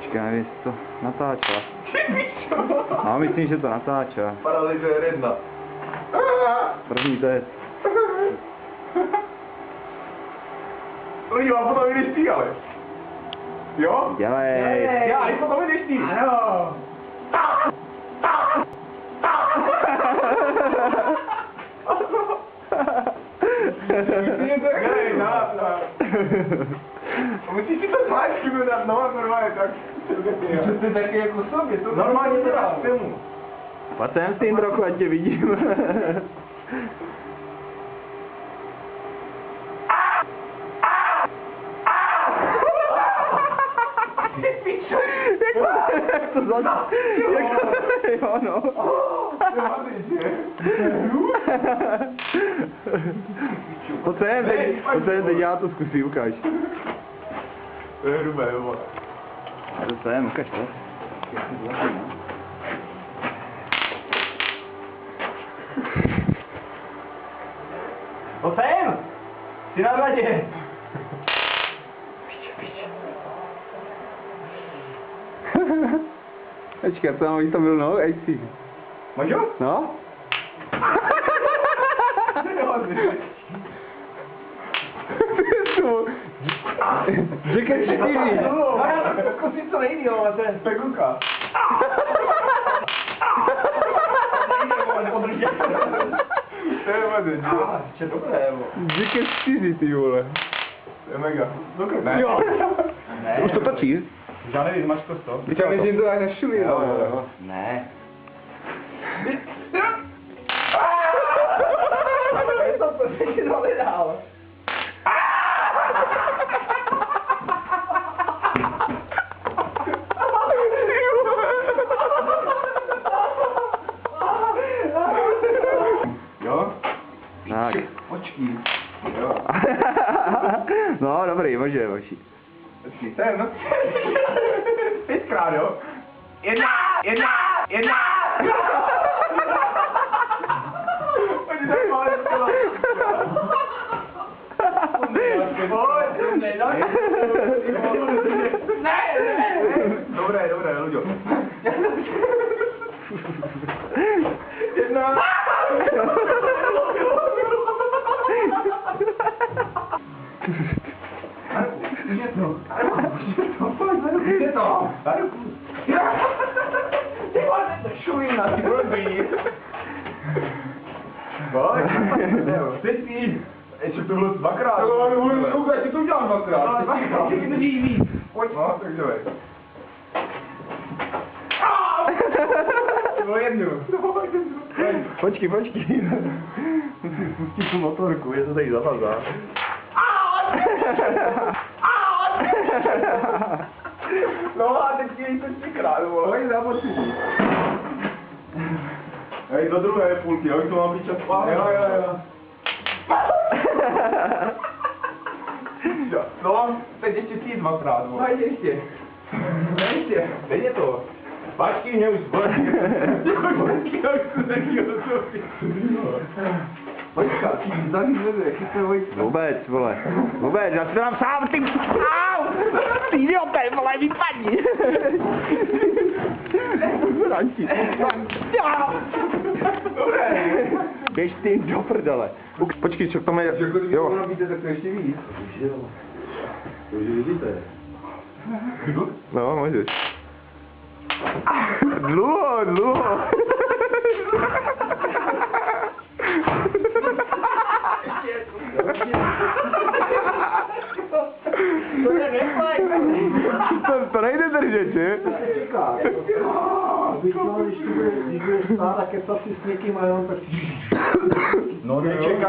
Počkej, nevím, jestli to natáčela. No, myslím, že to natáčela. Paralyzuje redna. První test. Lidi, a potom jdeš ty, ale. Jo? Dělej. Já, a potom jdeš ty. Ano. Musíš si to zmáčku dát, no, normálně tak. To je taky jako sobě, to Normálně to dáš k tému. Pojď sem s tím trochu, ať tě vidím. Jak to zadá? Jo, no. Pojď sem, teď já to zkusím, ukáž. To je hrubé, jo. Pojď sem, ukáž to. Pojď sem! Jsi na radě! Počkej, co mám, to byl no, ej si. Můžu? No? Říkej 4. No já to zkusím co nejvíc, ale to je pegunka. To je vede, Ještě dobré, jo. Říkej 4, ty vole. to je mega. Ne. Jo. Ne. Už to točí? Já nevím, máš to? Já myslím, to tak nešumí, jo. Ne. To se ti to nedal. Jo? Tak. Počkej. Jo. No, dobrý, může. Počkej, ten. 5krát, jo? Jedna. Oni tak malé skvělá. Dobré, Luďo. Jedna. Šumina, ty blbý. Pojď. Teď ty. Ještě to bylo dvakrát. Já ti to udělám dvakrát. Pojď. No, tak jdeme. To bylo jednu. Počkej. Musím spustit tu motorku, je to tady zavazá. No a teď je to 3krát, pojď na pocit. Hej, do druhé půlky, jak to mám být čas pár? Jo. No, teď ještě ty dvakrát, vole. Pojď ještě. Teď je to. Pačky mě už zbolí. Počkat, zavíme, chytej. Vůbec, vole. Já si to dám sám, ty... Au! Ty idiote, vole, vypadni! Ranči. Dobré. Běž ty do prdele. Počkej, co tam je... Jo. Tak to ještě víc. To už vidíte. No, můžeš. Dlouho. To nejde držet, že? Čeká. Když budeš stát a kecat si s někým a jenom tak... No, nečekaně